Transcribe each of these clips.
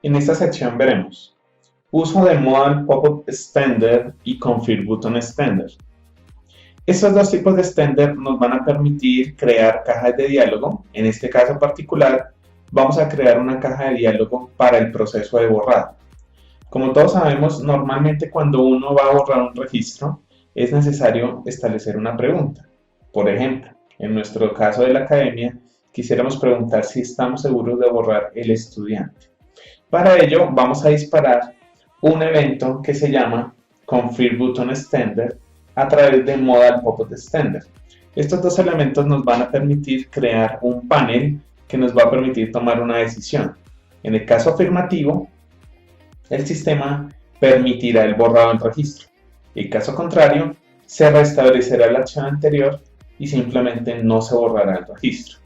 En esta sección veremos uso de Modal Pop-up Extender y Config Button Extender. Estos dos tipos de extender nos van a permitir crear cajas de diálogo. En este caso particular, vamos a crear una caja de diálogo para el proceso de borrado. Como todos sabemos, normalmente cuando uno va a borrar un registro, es necesario establecer una pregunta. Por ejemplo, en nuestro caso de la academia, quisiéramos preguntar si estamos seguros de borrar el estudiante. Para ello, vamos a disparar un evento que se llama Config Button Extender a través de Modal Pop-up Extender. Estos dos elementos nos van a permitir crear un panel que nos va a permitir tomar una decisión. En el caso afirmativo, el sistema permitirá el borrado del registro. En caso contrario, se restablecerá la acción anterior y simplemente no se borrará el registro.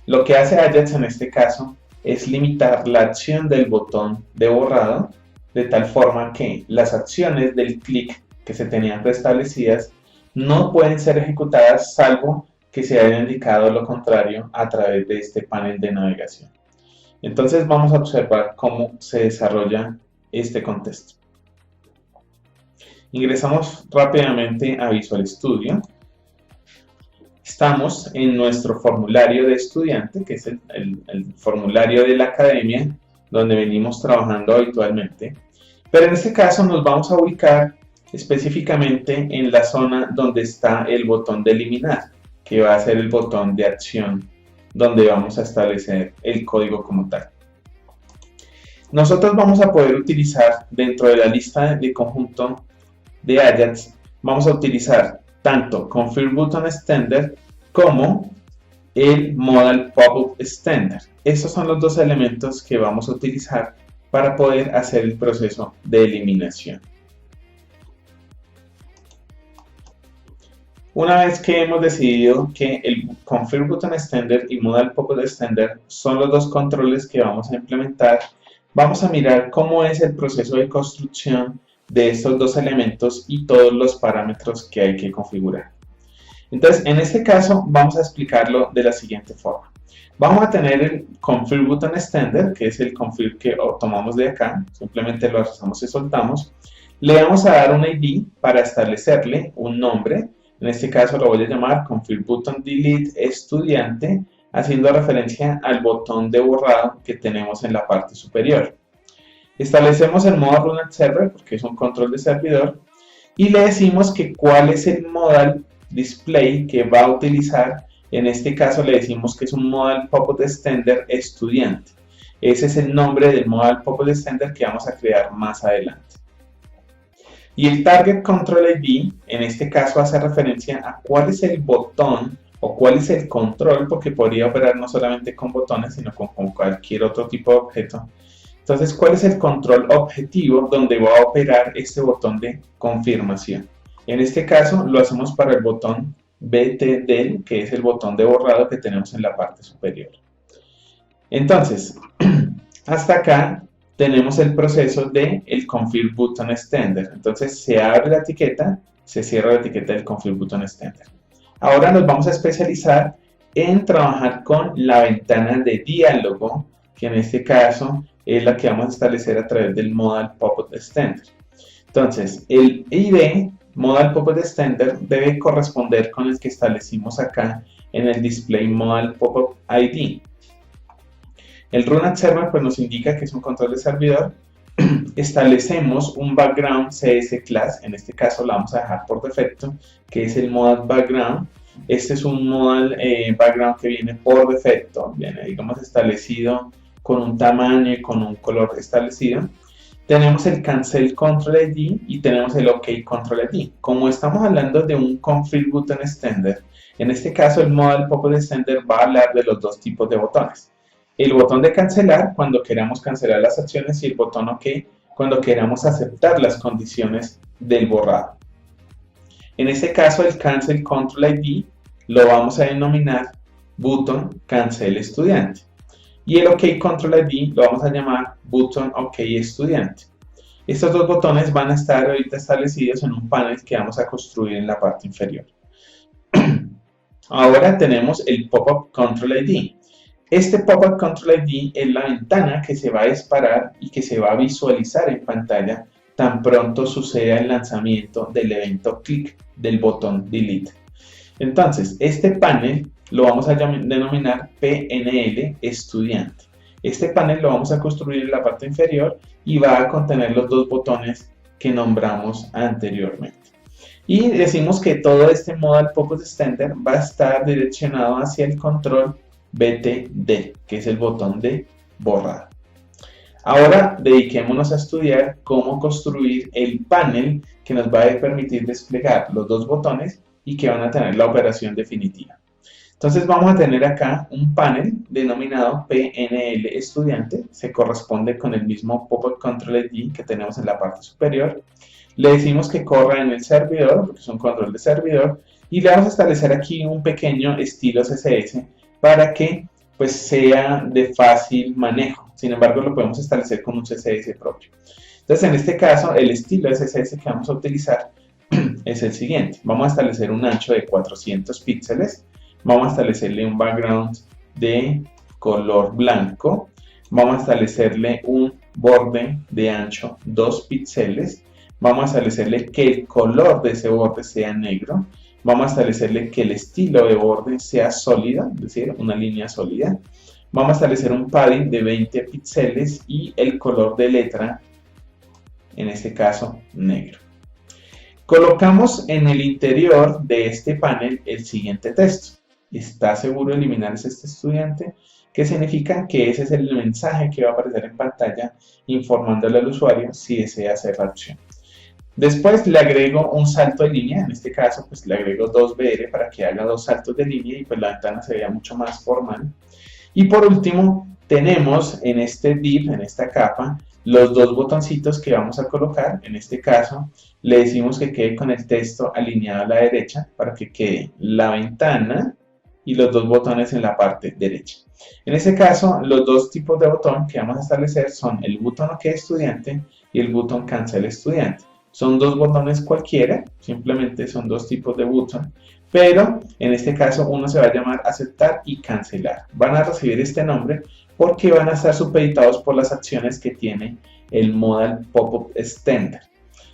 Lo que hace Ajax en este caso es limitar la acción del botón de borrado de tal forma que las acciones del clic que se tenían preestablecidas no pueden ser ejecutadas salvo que se haya indicado lo contrario a través de este panel de navegación. Entonces vamos a observar cómo se desarrolla este contexto. Ingresamos rápidamente a Visual Studio. Estamos en nuestro formulario de estudiante, que es el formulario de la academia, donde venimos trabajando habitualmente. Pero en este caso nos vamos a ubicar específicamente en la zona donde está el botón de eliminar, que va a ser el botón de acción, donde vamos a establecer el código como tal. Nosotros vamos a poder utilizar dentro de la lista de conjunto de Ajax, vamos a utilizar tanto Config Button Extender como el Modal Pop-up Extender. Estos son los dos elementos que vamos a utilizar para poder hacer el proceso de eliminación. Una vez que hemos decidido que el Config Button Extender y Modal Pop-up Extender son los dos controles que vamos a implementar, vamos a mirar cómo es el proceso de construcción de estos dos elementos y todos los parámetros que hay que configurar. Entonces, en este caso, vamos a explicarlo de la siguiente forma. Vamos a tener el Config Button Extender, que es el config que tomamos de acá, simplemente lo hacemos y soltamos. Le vamos a dar un ID para establecerle un nombre. En este caso lo voy a llamar Config Button Delete Estudiante, haciendo referencia al botón de borrado que tenemos en la parte superior. Establecemos el modo Run at Server, porque es un control de servidor, y le decimos que cuál es el modal display que va a utilizar. En este caso le decimos que es un Modal Pop-up Extender estudiante. Ese es el nombre del Modal Pop-up Extender que vamos a crear más adelante. Y el Target Control ID, en este caso hace referencia a cuál es el botón o cuál es el control, porque podría operar no solamente con botones, sino con cualquier otro tipo de objeto. Entonces, ¿cuál es el control objetivo donde va a operar este botón de confirmación? En este caso, lo hacemos para el botón BTDEL, que es el botón de borrado que tenemos en la parte superior. Entonces, hasta acá tenemos el proceso del Config Button Extender. Entonces, se abre la etiqueta, se cierra la etiqueta del Config Button Extender. Ahora nos vamos a especializar en trabajar con la ventana de diálogo, que en este caso es la que vamos a establecer a través del Modal Pop-up Extender. Entonces, el ID Modal Pop-up Extender debe corresponder con el que establecimos acá en el Display Modal Pop-up ID. El Run at Server pues, nos indica que es un control de servidor. Establecemos un Background CS Class, en este caso la vamos a dejar por defecto, que es el Modal Background. Este es un Modal Background que viene por defecto, viene digamos establecido con un tamaño y con un color establecido. Tenemos el Cancel Control ID y tenemos el OK Control ID. Como estamos hablando de un Config Button Extender, en este caso el Modal Pop-up Extender va a hablar de los dos tipos de botones. El botón de cancelar cuando queramos cancelar las acciones y el botón OK cuando queramos aceptar las condiciones del borrado. En este caso el Cancel Control ID lo vamos a denominar Button Cancel Estudiante. Y el OK Control ID lo vamos a llamar Button OK Estudiante. Estos dos botones van a estar ahorita establecidos en un panel que vamos a construir en la parte inferior. Ahora tenemos el Pop-up Control ID. Este Pop-up Control ID es la ventana que se va a disparar y que se va a visualizar en pantalla tan pronto suceda el lanzamiento del evento clic del botón Delete. Entonces, este panel lo vamos a denominar PNL estudiante. Este panel lo vamos a construir en la parte inferior y va a contener los dos botones que nombramos anteriormente. Y decimos que todo este Modal Pop-up Extender va a estar direccionado hacia el control BTD, que es el botón de borrado. Ahora dediquémonos a estudiar cómo construir el panel que nos va a permitir desplegar los dos botones y que van a tener la operación definitiva. Entonces vamos a tener acá un panel denominado PNL estudiante, se corresponde con el mismo Pop-up Control ID que tenemos en la parte superior. Le decimos que corra en el servidor, porque es un control de servidor, y le vamos a establecer aquí un pequeño estilo CSS para que pues sea de fácil manejo. Sin embargo, lo podemos establecer con un CSS propio. Entonces, en este caso, el estilo de CSS que vamos a utilizar es el siguiente. Vamos a establecer un ancho de 400 píxeles. Vamos a establecerle un background de color blanco. Vamos a establecerle un borde de ancho 2 píxeles. Vamos a establecerle que el color de ese borde sea negro. Vamos a establecerle que el estilo de borde sea sólido, es decir, una línea sólida. Vamos a establecer un padding de 20 píxeles y el color de letra, en este caso, negro. Colocamos en el interior de este panel el siguiente texto. ¿Está seguro de eliminar este estudiante? Que significa que ese es el mensaje que va a aparecer en pantalla informándole al usuario si desea hacer la opción. Después le agrego un salto de línea, en este caso pues le agrego 2BR para que haga 2 saltos de línea y pues la ventana se vea mucho más formal. Y por último tenemos en este div, en esta capa, los dos botoncitos que vamos a colocar. En este caso le decimos que quede con el texto alineado a la derecha para que quede la ventana y los dos botones en la parte derecha. En este caso los dos tipos de botón que vamos a establecer son el botón OK estudiante y el botón Cancel estudiante. Son dos botones cualquiera, simplemente son dos tipos de botón, pero en este caso uno se va a llamar aceptar y cancelar. Van a recibir este nombre porque van a estar supeditados por las acciones que tiene el Modal Pop-up Extender.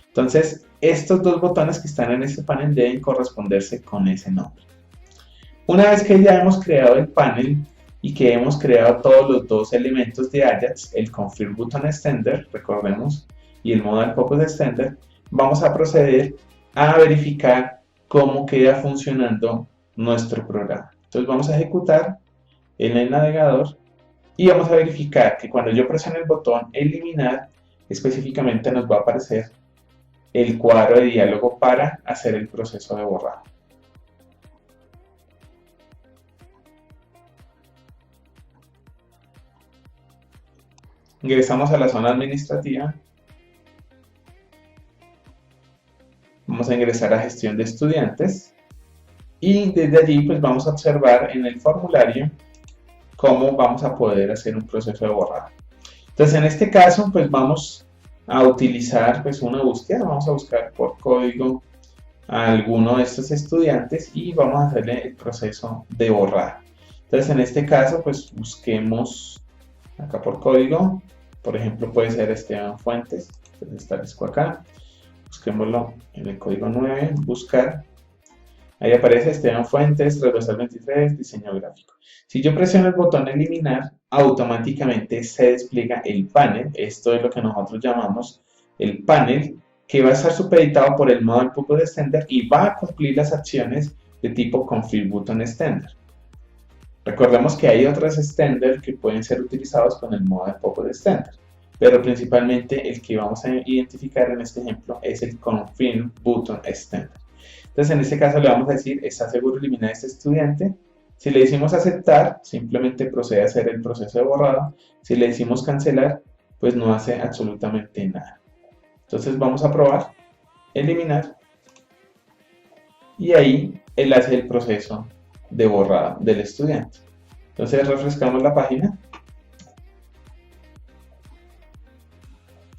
Entonces, estos dos botones que están en este panel deben corresponderse con ese nombre. Una vez que ya hemos creado el panel y que hemos creado todos los dos elementos de Ajax, el Confirm Button Extender, recordemos, y el Modal Pop-up Extender, vamos a proceder a verificar cómo queda funcionando nuestro programa. Entonces vamos a ejecutar en el navegador y vamos a verificar que cuando yo presione el botón eliminar, específicamente nos va a aparecer el cuadro de diálogo para hacer el proceso de borrado. Ingresamos a la zona administrativa. Vamos a ingresar a gestión de estudiantes y desde allí pues vamos a observar en el formulario cómo vamos a poder hacer un proceso de borrado. Entonces en este caso pues vamos a utilizar pues una búsqueda, vamos a buscar por código a alguno de estos estudiantes y vamos a hacerle el proceso de borrado. Entonces en este caso pues busquemos acá por código, por ejemplo puede ser Esteban Fuentes, entonces establezco acá. Busquémoslo en el código 9, buscar. Ahí aparece Esteban Fuentes, Redosal 23, diseño gráfico. Si yo presiono el botón eliminar, automáticamente se despliega el panel. Esto es lo que nosotros llamamos el panel, que va a estar supeditado por el Modal Pop-up Extender y va a cumplir las acciones de tipo Confirm Button Extender. Recordemos que hay otros extenders que pueden ser utilizados con el Modal Pop-up Extender, pero principalmente el que vamos a identificar en este ejemplo es el Confirm Button Extender. Entonces en este caso le vamos a decir, ¿está seguro de eliminar a este estudiante? Si le decimos aceptar, simplemente procede a hacer el proceso de borrado. Si le decimos cancelar, pues no hace absolutamente nada. Entonces vamos a probar, eliminar, y ahí él hace el proceso de borrado del estudiante. Entonces refrescamos la página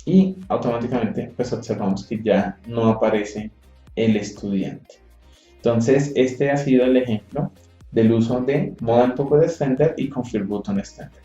y automáticamente pues observamos que ya no aparece el estudiante. Entonces este ha sido el ejemplo del uso de Modal Puppet Extender y Configure Button Extender.